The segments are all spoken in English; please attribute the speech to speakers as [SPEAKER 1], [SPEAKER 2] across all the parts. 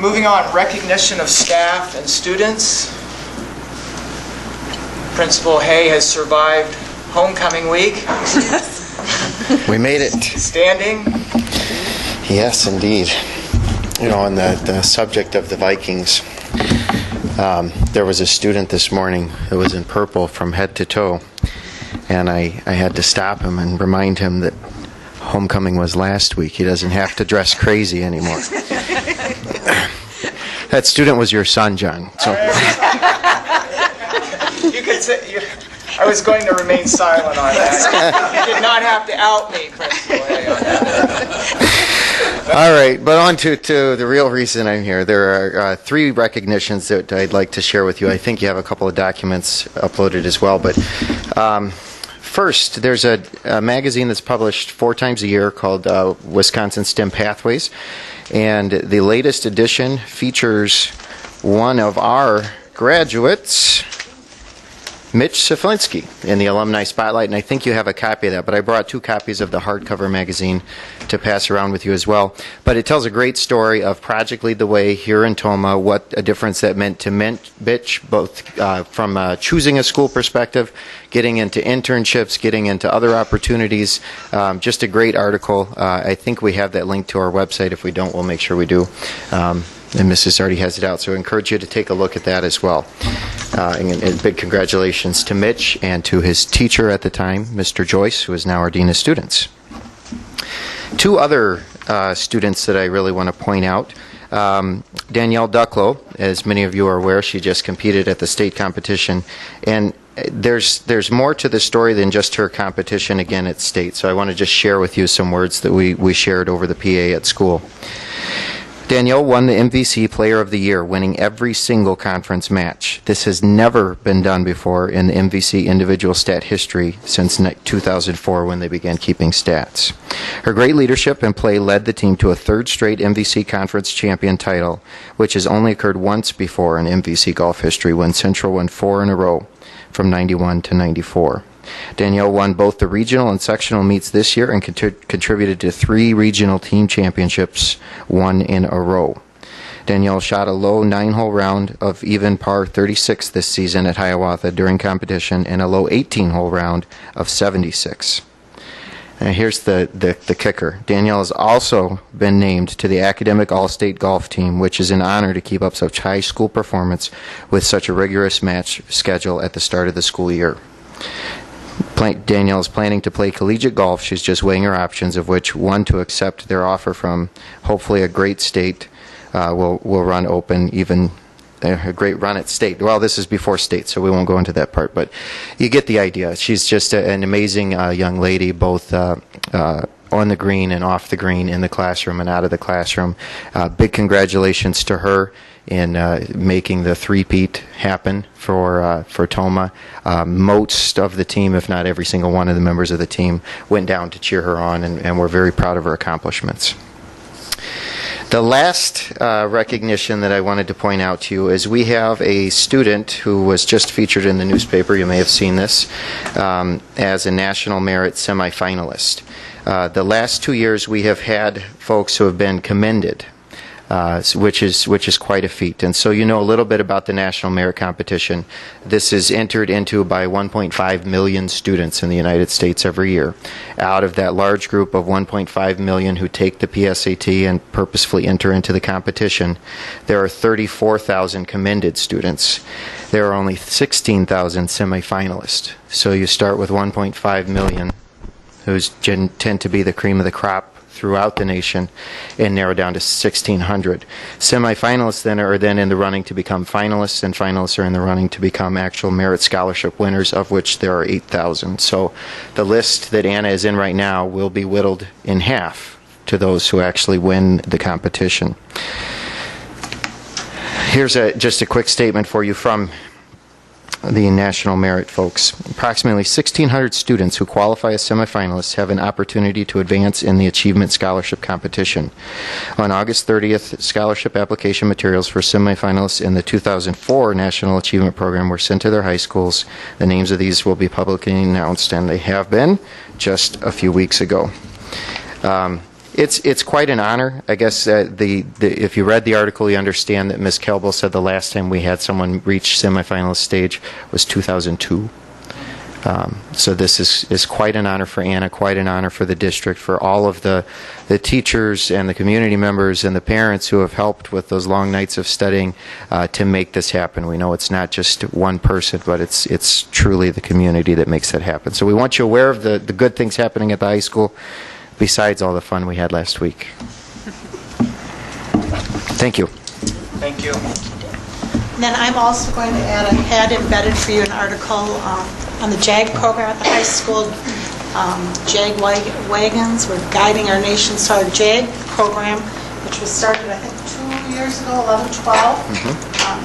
[SPEAKER 1] Moving on, recognition of staff and students. Principal Hay has survived homecoming week.
[SPEAKER 2] We made it.
[SPEAKER 1] Standing.
[SPEAKER 2] Yes, indeed. You know, on the subject of the Vikings, there was a student this morning who was in purple from head to toe, and I had to stop him and remind him that homecoming was last week. He doesn't have to dress crazy anymore. That student was your son, John. So.
[SPEAKER 1] You could say, I was going to remain silent on that. You did not have to out me, Principal Hay, on that.
[SPEAKER 2] All right, but on to the real reason I'm here. There are 3 recognitions that I'd like to share with you. I think you have a couple of documents uploaded as well. But first, there's a magazine that's published 4 times a year called Wisconsin STEM Pathways. And the latest edition features one of our graduates, Mitch Saflinski, in the Alumni Spotlight, and I think you have a copy of that, but I brought 2 copies of the hardcover magazine to pass around with you as well. But it tells a great story of Project Lead the Way here in Tomah, what a difference that meant to Mitch, both from choosing a school perspective, getting into internships, getting into other opportunities. Just a great article. I think we have that link to our website. If we don't, we'll make sure we do. And Mrs. already has it out, so I encourage you to take a look at that as well. And big congratulations to Mitch and to his teacher at the time, Mr. Joyce, who is now our Dean of Students. 2 other students that I really want to point out. Danielle Ducklow, as many of you are aware, she just competed at the state competition. And there's more to the story than just her competition again at state. So I want to just share with you some words that we shared over the PA at school. Danielle won the MVC Player of the Year, winning every single conference match. This has never been done before in the MVC individual stat history since 2004 when they began keeping stats. Her great leadership and play led the team to a 3rd straight MVC Conference champion title, which has only occurred once before in MVC golf history when Central won 4 in a row from 91 to 94. Danielle won both the regional and sectional meets this year and contributed to 3 regional team championships, 1 in a row. Danielle shot a low 9-hole round of even par 36 this season at Hiawatha during competition and a low 18-hole round of 76. And here's the kicker. Danielle has also been named to the Academic All-State Golf Team, which is an honor to keep up such high school performance with such a rigorous match schedule at the start of the school year. Danielle is planning to play collegiate golf. She's just weighing her options, of which one to accept their offer from hopefully a great state will run open, even a great run at state. Well, this is before state, so we won't go into that part, but you get the idea. She's just an amazing young lady, both on the green and off the green, in the classroom and out of the classroom. Big congratulations to her in making the three-peat happen for Tomah. Most of the team, if not every single one of the members of the team, went down to cheer her on, and we're very proud of her accomplishments. The last recognition that I wanted to point out to you is we have a student who was just featured in the newspaper, you may have seen this, as a National Merit semifinalist. The last 2 years we have had folks who have been commended, which is quite a feat. And so you know a little bit about the National Merit Competition. This is entered into by 1.5 million students in the United States every year. Out of that large group of 1.5 million who take the PSAT and purposefully enter into the competition, there are 34,000 commended students. There are only 16,000 semifinalists. So you start with 1.5 million, who tend to be the cream of the crop throughout the nation, and narrow down to 1,600. Semifinalists then are in the running to become finalists, and finalists are in the running to become actual merit scholarship winners, of which there are 8,000. So the list that Anna is in right now will be whittled in half to those who actually win the competition. Here's just a quick statement for you from the National Merit folks. Approximately 1,600 students who qualify as semifinalists have an opportunity to advance in the Achievement Scholarship Competition. On August 30th, scholarship application materials for semifinalists in the 2004 National Achievement Program were sent to their high schools. The names of these will be publicly announced, and they have been just a few weeks ago. It's quite an honor. I guess if you read the article, you understand that Ms. Kelbel said the last time we had someone reach semifinalist stage was 2002. So this is quite an honor for Anna, quite an honor for the district, for all of the teachers and the community members and the parents who have helped with those long nights of studying to make this happen. We know it's not just one person, but it's truly the community that makes that happen. So we want you aware of the good things happening at the high school, besides all the fun we had last week. Thank you.
[SPEAKER 1] Thank you.
[SPEAKER 3] And then I'm also going to had embedded for you an article on the JAG program at the high school. JAG wagons were guiding our nation. So our JAG program, which was started, I think, 2 years ago, 11, 12,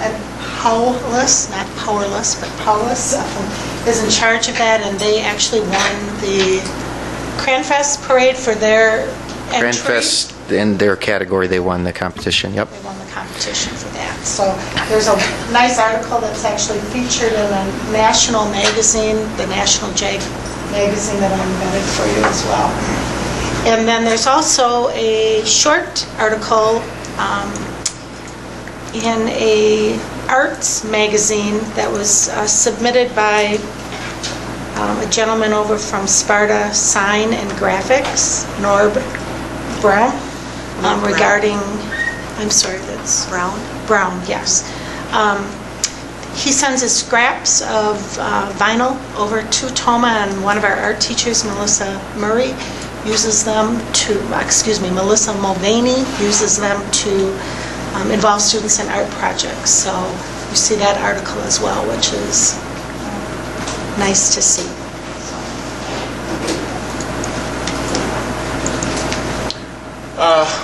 [SPEAKER 3] and Powerless, not Powerless, but Powerless is in charge of that, and they actually won the Cranfest parade for their entry.
[SPEAKER 2] Cranfest, in their category, they won the competition. Yep.
[SPEAKER 3] They won the competition for that. So there's a nice article that's actually featured in a national magazine, the National JAG magazine, that I embedded for you as well. And then there's also a short article in a arts magazine that was submitted by a gentleman over from Sparta Sign and Graphics, Norb Brown, regarding, I'm sorry, that's Brown, yes. He sends his scraps of vinyl over to Toma, and one of our art teachers, Melissa Murray, uses them to, Melissa Mulvaney uses them to involve students in art projects. So you see that article as well, which is nice to see.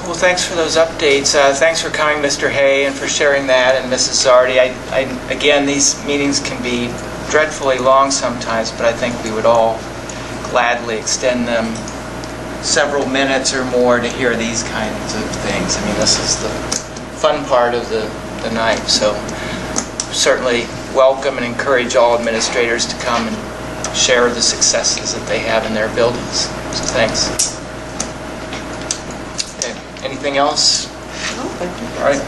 [SPEAKER 1] Well, thanks for those updates. Thanks for coming, Mr. Hay, and for sharing that, and Mrs. Zardi. Again, these meetings can be dreadfully long sometimes, but I think we would all gladly extend them several minutes or more to hear these kinds of things. I mean, this is the fun part of the night, so certainly welcome and encourage all administrators to come and share the successes that they have in their buildings. So thanks. Anything else?
[SPEAKER 3] No,
[SPEAKER 1] All right.